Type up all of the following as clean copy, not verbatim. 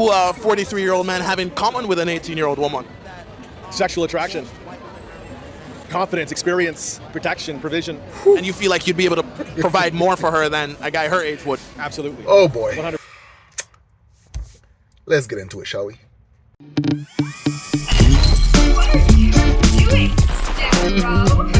you 43-year-old men have in common with an 18-year-old woman? Sexual attraction, confidence, experience, protection, provision. And you feel like you'd be able to provide more for her than a guy her age would? Absolutely. Oh boy. 100. Let's get into it, shall we? What are you doing, Stepbro?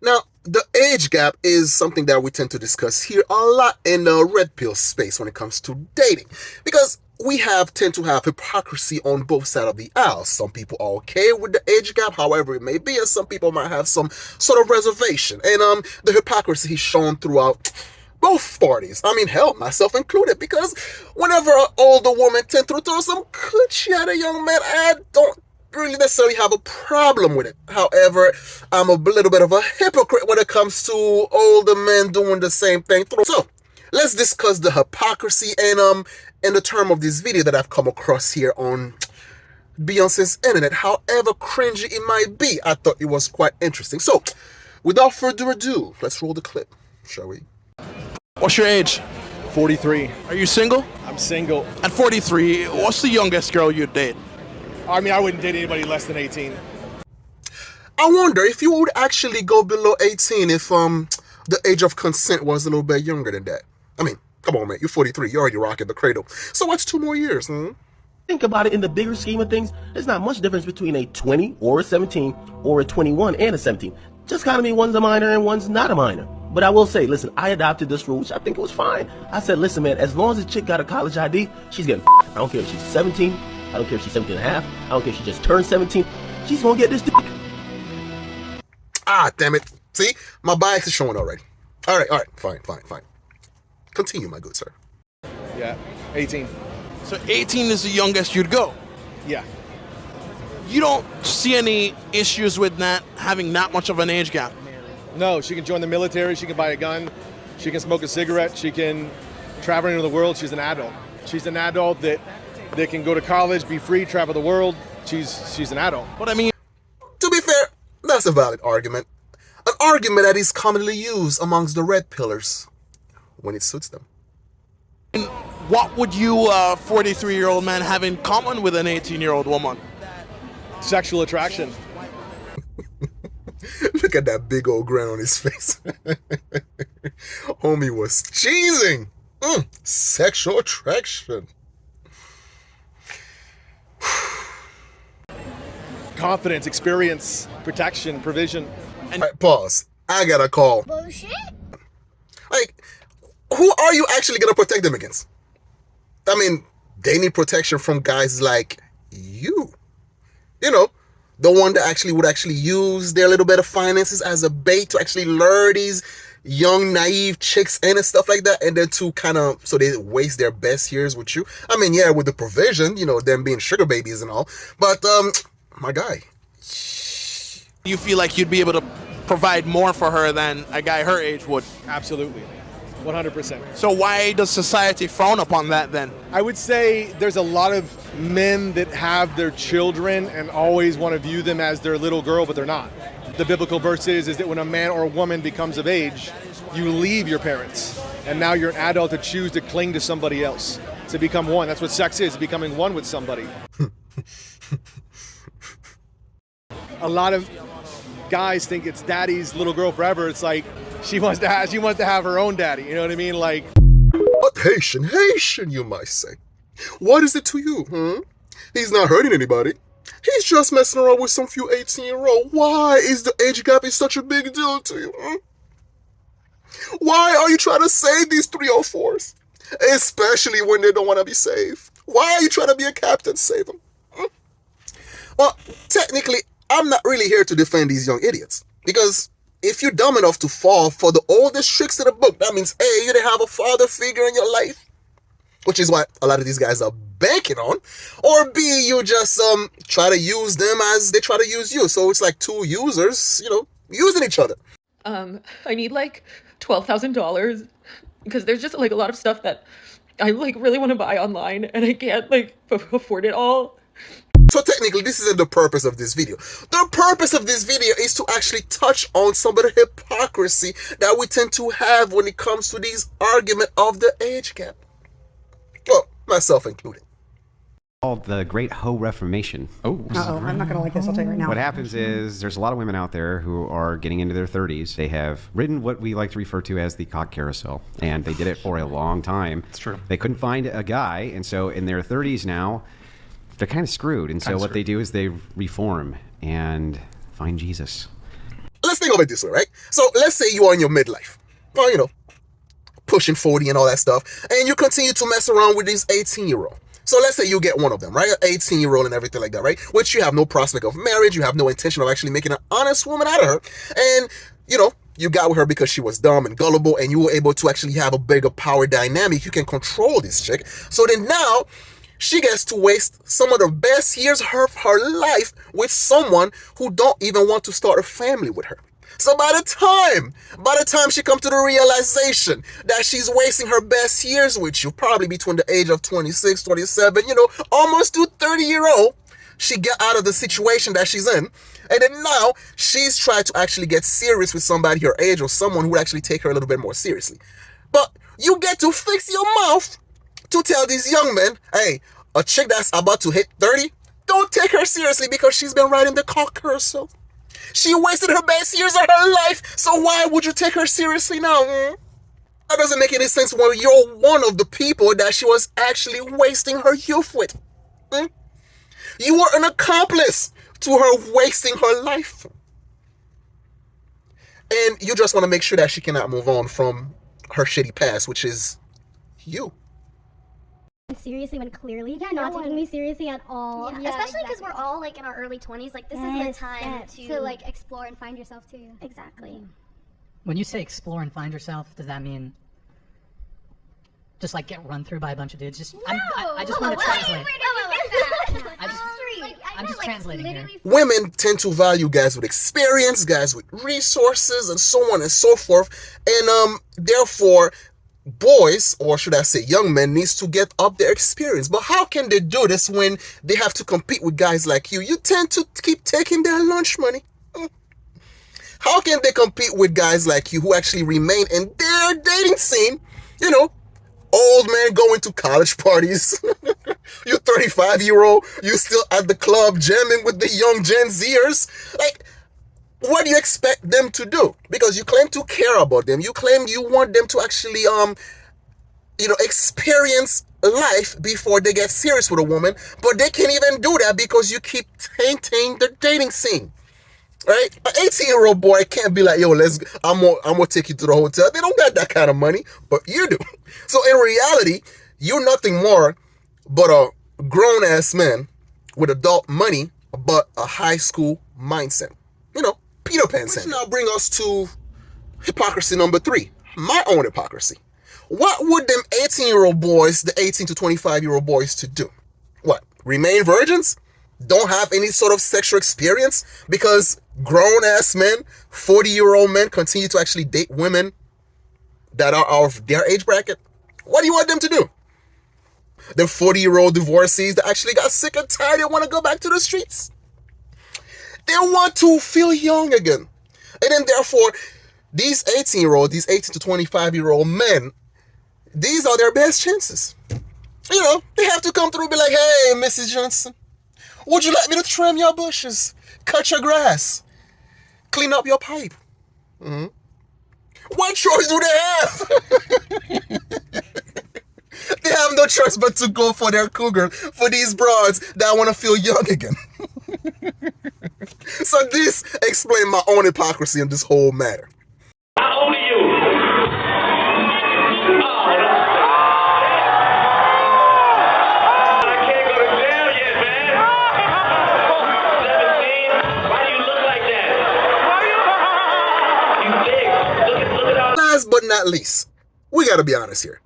Now, the age gap is something that we tend to discuss here a lot in the red pill space when it comes to dating, because we tend to have hypocrisy on both sides of the aisle. Some people are okay with the age gap, however it may be, and some people might have some sort of reservation. And the hypocrisy is shown throughout both parties. I mean, hell, myself included, because whenever an older woman tends to throw some coochie at a young man, I don't really necessarily have a problem with it. However, I'm a little bit of a hypocrite when it comes to older men doing the same thing. So, let's discuss the hypocrisy and in the term of this video that I've come across here on Beyonce's internet. However cringy it might be, I thought it was quite interesting. So, without further ado, let's roll the clip, shall we? What's your age? 43. Are you single? I'm single. At 43, what's the youngest girl you'd date? I mean, I wouldn't date anybody less than 18. I wonder if you would actually go below 18 if the age of consent was a little bit younger than that. I mean, come on, man. You're 43. You're already rocking the cradle. So what's 2 more years? Think about it in the bigger scheme of things. There's not much difference between a 20 or a 17 or a 21 and a 17. Just kind of mean one's a minor and one's not a minor. But I will say, listen, I adopted this rule, which I think it was fine. I said, listen, man, as long as a chick got a college ID, she's getting I don't care if she's 17. I don't care if she's 17 and a half. I don't care if she just turned 17. She's gonna get this dick. Ah, damn it. See? My bias is showing already. All right. Fine. Continue, my good sir. Yeah, 18. So 18 is the youngest you'd go. Yeah. You don't see any issues with not having that much of an age gap? No, she can join the military. She can buy a gun. She can smoke a cigarette. She can travel into the world. She's an adult. She's an adult that can go to college, be free, travel the world. She's an adult. But I mean, To be fair, that's a valid argument. An argument that is commonly used amongst the red pillars when it suits them. what would you 43-year-old men have in common with an 18-year-old woman? Sexual attraction. Look at that big old grin on his face. Homie was cheesing. Sexual attraction. Confidence, experience, protection, provision. All right, pause. I got a call. Bullshit? Like, who are you actually going to protect them against? I mean, they need protection from guys like you. You know, the one that actually would actually use their little bit of finances as a bait to actually lure these young, naive chicks in and stuff like that, and then to kind of, so they waste their best years with you. I mean, yeah, with the provision, you know, them being sugar babies and all, but, my guy. You feel like you'd be able to provide more for her than a guy her age would? Absolutely. 100%. So why does society frown upon that then? I would say there's a lot of men that have their children and always want to view them as their little girl, but they're not. The biblical verse is that when a man or a woman becomes of age, you leave your parents. And now you're an adult to choose to cling to somebody else, to become one. That's what sex is, becoming one with somebody. A lot of guys think it's daddy's little girl forever. It's like she wants to have her own daddy. You know what I mean? Like, But Haitian, you might say. What is it to you, He's not hurting anybody. He's just messing around with some few 18-year-old. Why is the age gap such a big deal to you, Why are you trying to save these 304s? Especially when they don't want to be saved. Why are you trying to be a captain to save them? Well, technically, I'm not really here to defend these young idiots. Because if you're dumb enough to fall for the oldest tricks in the book, that means A, you didn't have a father figure in your life, which is what a lot of these guys are banking on, or B, you just try to use them as they try to use you. So it's like two users, using each other. I need like $12,000 because there's just like a lot of stuff that I like really want to buy online and I can't like afford it all. So technically, this isn't the purpose of this video. The purpose of this video is to actually touch on some of the hypocrisy that we tend to have when it comes to these arguments of the age gap. myself included. Called the Great Hoe Reformation. Oh, I'm not gonna like this. I'll tell you right now. What happens is there's a lot of women out there who are getting into their 30s. They have ridden what we like to refer to as the cock carousel, and they did it for a long time. It's true. They couldn't find a guy, and so in their 30s now, they're kind of screwed. And so what they do is they reform and find Jesus. Let's think of it this way, right? So let's say you are in your midlife. Well, you know, pushing 40 and all that stuff, and you continue to mess around with these 18-year-old. So let's say you get one of them, right? An 18-year-old and everything like that, right? Which you have no prospect of marriage. You have no intention of actually making an honest woman out of her. And, you know, you got with her because she was dumb and gullible, and you were able to actually have a bigger power dynamic. You can control this chick. So then now she gets to waste some of the best years of her life with someone who don't even want to start a family with her. So by the time she comes to the realization that she's wasting her best years with you, probably between the age of 26, 27, you know, almost to 30-year-old, she get out of the situation that she's in. And then now she's trying to actually get serious with somebody her age or someone who would actually take her a little bit more seriously. But you get to fix your mouth to tell these young men, hey, a chick that's about to hit 30, don't take her seriously because she's been riding the cock herself. She wasted her best years of her life, so why would you take her seriously now? That doesn't make any sense when you're one of the people that she was actually wasting her youth with. You were an accomplice to her wasting her life. And you just want to make sure that she cannot move on from her shitty past, which is you. Seriously when clearly they're not taking me seriously at all. Yeah, especially because we're all like in our early 20s. Like this is the time to like explore and find yourself too. Exactly. When you say explore and find yourself, does that mean just like get run through by a bunch of dudes? I just want to translate. I'm just translating here. Women tend to value guys with experience, guys with resources, and so on and so forth. And therefore, boys, or should I say young men, needs to get up their experience. But how can they do this when they have to compete with guys like you? You tend to keep taking their lunch money. How can they compete with guys like you who actually remain in their dating scene? You know, old man going to college parties. You 35-year-old, you still at the club jamming with the young Gen Zers. Like, what do you expect them to do? Because you claim to care about them. You claim you want them to actually, experience life before they get serious with a woman. But they can't even do that because you keep tainting the dating scene. Right? An 18-year-old boy can't be like, yo, I'm gonna take you to the hotel. They don't got that kind of money, but you do. So in reality, you're nothing more but a grown-ass man with adult money, but a high school mindset. You know, Peter Pan syndrome. Which now bring us to hypocrisy number 3, my own hypocrisy. What would them 18-year-old boys, the 18 to 25-year-old boys to do? What, remain virgins? Don't have any sort of sexual experience? Because grown-ass men, 40-year-old men continue to actually date women that are of their age bracket? What do you want them to do? The 40-year-old divorcees that actually got sick and tired and want to go back to the streets? They want to feel young again. And then therefore, these 18-year-old, these 18 to 25-year-old men, these are their best chances. You know, they have to come through and be like, hey, Mrs. Johnson, would you like me to trim your bushes, cut your grass, clean up your pipe? What choice do they have? They have no choice but to go for their cougar, for these broads that want to feel young again. So this explains my own hypocrisy in this whole matter. How old are you? I can't go to jail yet, man. 17? Why do you look like that? You big. Look at all. Last but not least, we gotta be honest here.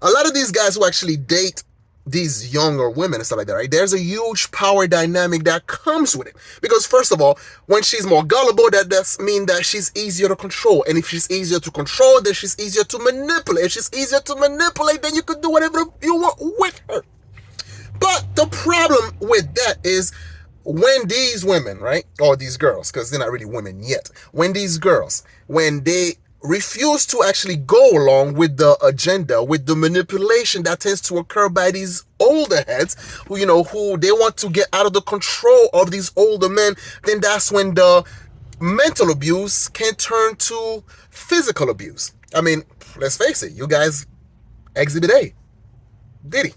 A lot of these guys who actually date these younger women and stuff like that, right? There's a huge power dynamic that comes with it. Because first of all, when she's more gullible, that does mean that she's easier to control. And if she's easier to control, then she's easier to manipulate. If she's easier to manipulate, then you could do whatever you want with her. But the problem with that is when these women, right? Or these girls, because they're not really women yet. When these girls, when they refuse to actually go along with the agenda, with the manipulation that tends to occur by these older heads who, who they want to get out of the control of these older men, then that's when the mental abuse can turn to physical abuse. I mean, let's face it, you guys, Exhibit A, Diddy.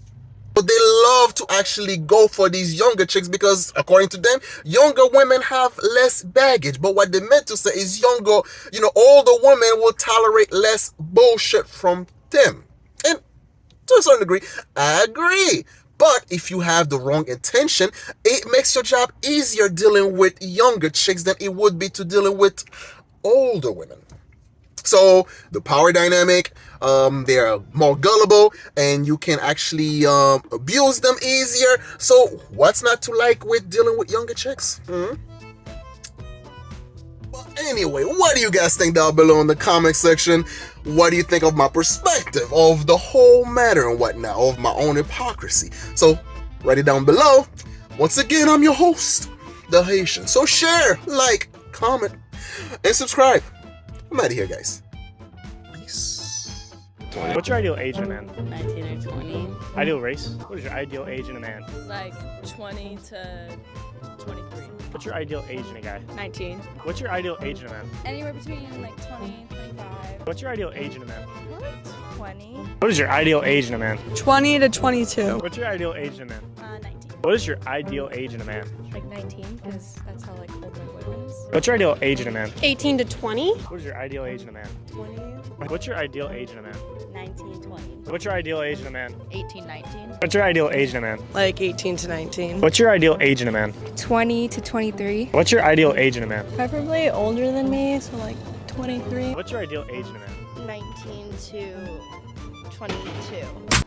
But they love to actually go for these younger chicks because, according to them, younger women have less baggage. But what they meant to say is older women will tolerate less bullshit from them. And to a certain degree, I agree. But if you have the wrong intention, it makes your job easier dealing with younger chicks than it would be to dealing with older women. So the power dynamic, they're more gullible and you can actually abuse them easier. So what's not to like with dealing with younger chicks? Well, anyway, what do you guys think down below in the comment section? What do you think of my perspective of the whole matter and whatnot, of my own hypocrisy? So write it down below. Once again, I'm your host, The Haitian. So share, like, comment, and subscribe. I'm out of here, guys. Peace. What's your ideal age in a man? 19 or 20. Ideal race? What is your ideal age in a man? Like 20 to 23. What's your ideal age in a guy? 19. What's your ideal age in a man? Anywhere between like 20, 25. What's your ideal age in a man? What? 20. What is your ideal age in a man? 20 to 22. What's your ideal age in a man? 19. What is your ideal age in a man? Like 19, because that's how like old my boyfriend is. What's your ideal age in a man? 18 to 20. What is your ideal age in a man? 20. What's your ideal age in a man? 19, 20. What's your ideal age in a man? 18, 19. What's your ideal age in a man? Like 18 to 19. What's your ideal age in a man? 20 to 23. What's your ideal age in a man? Preferably older than me, so like 23. What's your ideal age in a man? 19 to 22.